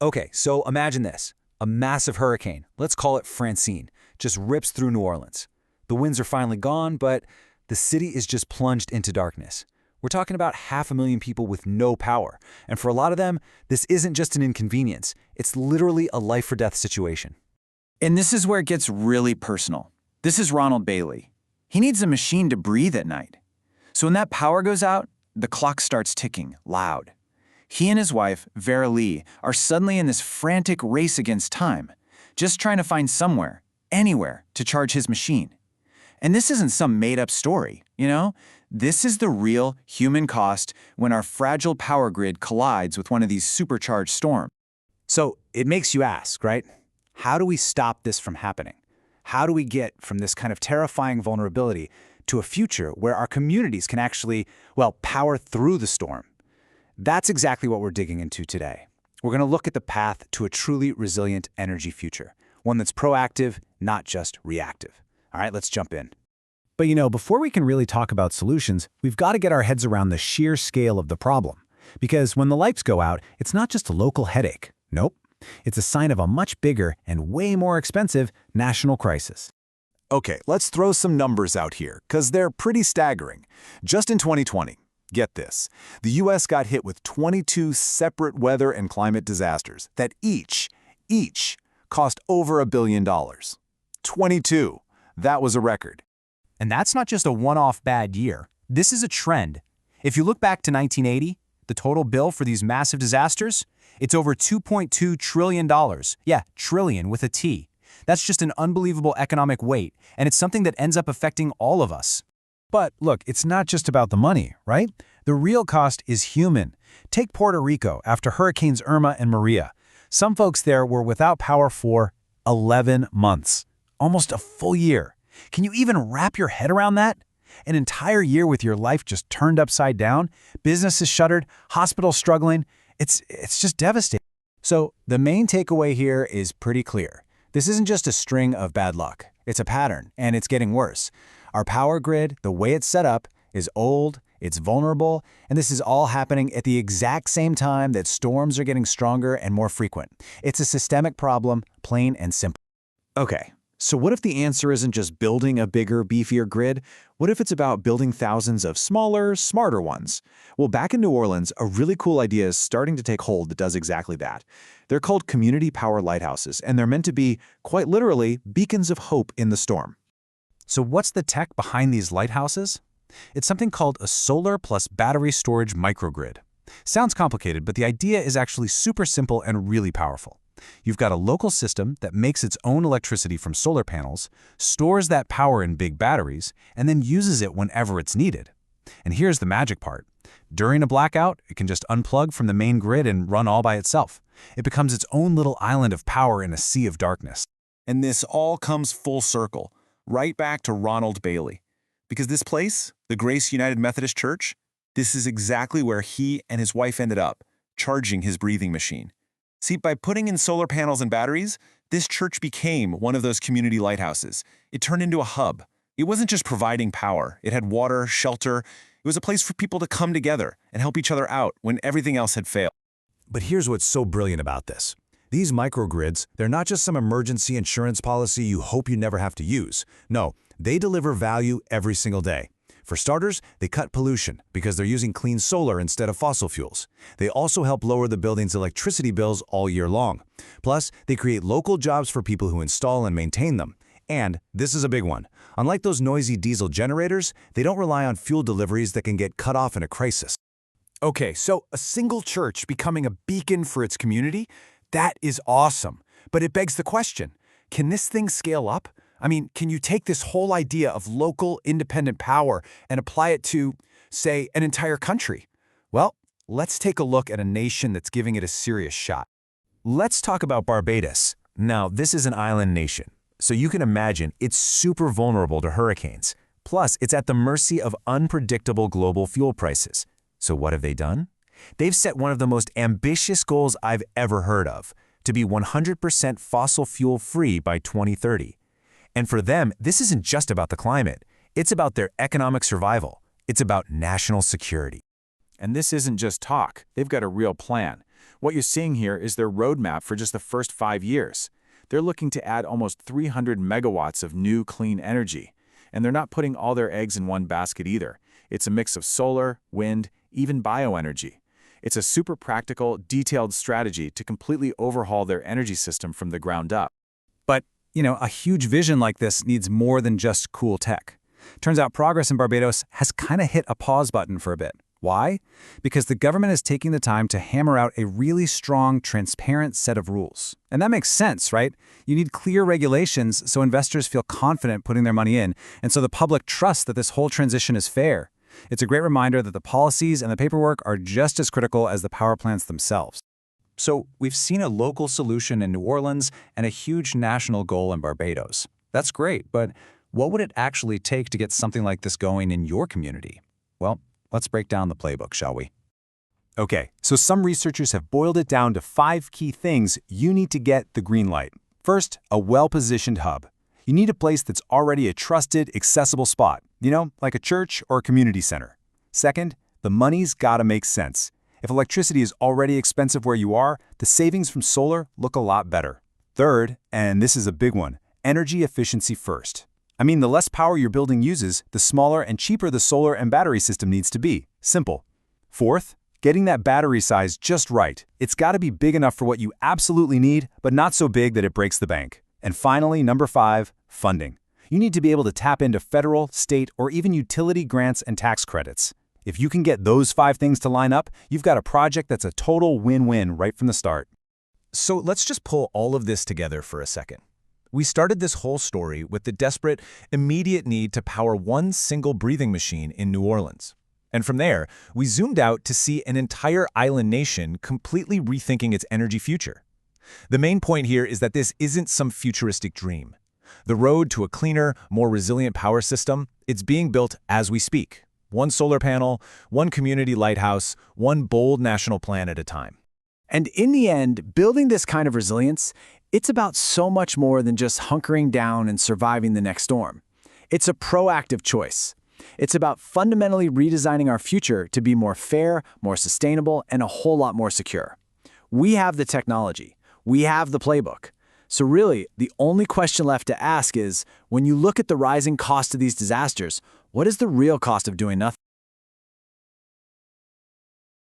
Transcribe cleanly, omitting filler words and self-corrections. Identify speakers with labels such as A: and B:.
A: Okay, so imagine this. A massive hurricane, let's call it Francine, just rips through New Orleans. The winds are finally gone, but the city is just plunged into darkness. We're talking about 500,000 people with no power, and for a lot of them, this isn't just an inconvenience. It's literally a life-or-death situation.
B: And this is where it gets really personal. This is Ronald Bailey. He needs a machine to breathe at night. So when that power goes out, the clock starts ticking, loud. He and his wife, Vera Lee, are suddenly in this frantic race against time, just trying to find somewhere, anywhere, to charge his machine. And this isn't some made-up story, you know? This is the real human cost when our fragile power grid collides with one of these supercharged storms.
A: So it makes you ask, right? How do we stop this from happening? How do we get from this kind of terrifying vulnerability to a future where our communities can actually, well, power through the storm? That's exactly what we're digging into today. We're going to look at the path to a truly resilient energy future, one that's proactive, not just reactive. All right, let's jump in. But before we can really talk about solutions, we've got to get our heads around the sheer scale of the problem. Because when the lights go out, it's not just a local headache. Nope. It's a sign of a much bigger and way more expensive national crisis.
C: Okay, let's throw some numbers out here, because they're pretty staggering. Just in 2020, get this, the U.S. got hit with 22 separate weather and climate disasters that each cost over $1 billion. 22. That was a record.
A: And that's not just a one-off bad year. This is a trend. If you look back to 1980, the total bill for these massive disasters, it's over $2.2 trillion. Yeah, trillion with a T. That's just an unbelievable economic weight, and it's something that ends up affecting all of us. But look, it's not just about the money, right? The real cost is human. Take Puerto Rico after Hurricanes Irma and Maria. Some folks there were without power for 11 months, almost a full year. Can you even wrap your head around that? An entire year with your life just turned upside down, businesses shuttered, hospitals struggling. It's just devastating. So the main takeaway here is pretty clear. This isn't just a string of bad luck. It's a pattern, and it's getting worse. Our power grid, the way it's set up, is old, it's vulnerable, and this is all happening at the exact same time that storms are getting stronger and more frequent. It's a systemic problem, plain and simple. Okay, so what if the answer isn't just building a bigger, beefier grid? What if it's about building thousands of smaller, smarter ones? Well, back in New Orleans, a really cool idea is starting to take hold that does exactly that. They're called community power lighthouses, and they're meant to be, quite literally, beacons of hope in the storm. So what's the tech behind these lighthouses? It's something called a solar plus battery storage microgrid. Sounds complicated, but the idea is actually super simple and really powerful. You've got a local system that makes its own electricity from solar panels, stores that power in big batteries, and then uses it whenever it's needed. And here's the magic part. During a blackout, it can just unplug from the main grid and run all by itself. It becomes its own little island of power in a sea of darkness.
C: And this all comes full circle, right back to Ronald Bailey. Because this place, the Grace United Methodist Church, this is exactly where he and his wife ended up, charging his breathing machine. See, by putting in solar panels and batteries, this church became one of those community lighthouses. It turned into a hub. It wasn't just providing power. It had water, shelter. It was a place for people to come together and help each other out when everything else had failed.
D: But here's what's so brilliant about this. These microgrids, they're not just some emergency insurance policy you hope you never have to use. No, they deliver value every single day. For starters, they cut pollution because they're using clean solar instead of fossil fuels. They also help lower the building's electricity bills all year long. Plus, they create local jobs for people who install and maintain them. And this is a big one. Unlike those noisy diesel generators, they don't rely on fuel deliveries that can get cut off in a crisis.
A: Okay, so a single church becoming a beacon for its community? That is awesome. But it begs the question, can this thing scale up? I mean, can you take this whole idea of local, independent power and apply it to, say, an entire country? Well, let's take a look at a nation that's giving it a serious shot. Let's talk about Barbados. Now, this is an island nation, so you can imagine it's super vulnerable to hurricanes. Plus, it's at the mercy of unpredictable global fuel prices. So what have they done? They've set one of the most ambitious goals I've ever heard of, to be 100% fossil fuel free by 2030. And for them, this isn't just about the climate. It's about their economic survival. It's about national security. And this isn't just talk. They've got a real plan.
B: What you're seeing here is their roadmap for just the first 5 years. They're looking to add almost 300 megawatts of new clean energy. And they're not putting all their eggs in one basket either. It's a mix of solar, wind, even bioenergy. It's a super practical, detailed strategy to completely overhaul their energy system from the ground up.
A: But, a huge vision like this needs more than just cool tech. Turns out progress in Barbados has kind of hit a pause button for a bit. Why? Because the government is taking the time to hammer out a really strong, transparent set of rules. And that makes sense, right? You need clear regulations so investors feel confident putting their money in, and so the public trusts that this whole transition is fair. It's a great reminder that the policies and the paperwork are just as critical as the power plants themselves. So we've seen a local solution in New Orleans and a huge national goal in Barbados. That's great, but what would it actually take to get something like this going in your community? Well, let's break down the playbook, shall we? Okay, so some researchers have boiled it down to 5 key things you need to get the green light. First, a well-positioned hub. You need a place that's already a trusted, accessible spot, like a church or a community center. Second, the money's gotta make sense. If electricity is already expensive where you are, the savings from solar look a lot better. Third, and this is a big one, energy efficiency first. The less power your building uses, the smaller and cheaper the solar and battery system needs to be. Simple. Fourth, getting that battery size just right. It's got to be big enough for what you absolutely need, but not so big that it breaks the bank. And finally, number 5, funding. You need to be able to tap into federal, state, or even utility grants and tax credits. If you can get those 5 things to line up, you've got a project that's a total win-win right from the start. So let's just pull all of this together for a second. We started this whole story with the desperate, immediate need to power one single breathing machine in New Orleans. And from there, we zoomed out to see an entire island nation completely rethinking its energy future. The main point here is that this isn't some futuristic dream. The road to a cleaner, more resilient power system, it's being built as we speak. One solar panel, one community lighthouse, one bold national plan at a time.
B: And in the end, building this kind of resilience, it's about so much more than just hunkering down and surviving the next storm. It's a proactive choice. It's about fundamentally redesigning our future to be more fair, more sustainable, and a whole lot more secure. We have the technology. We have the playbook. So really, the only question left to ask is, when you look at the rising cost of these disasters, what is the real cost of doing nothing?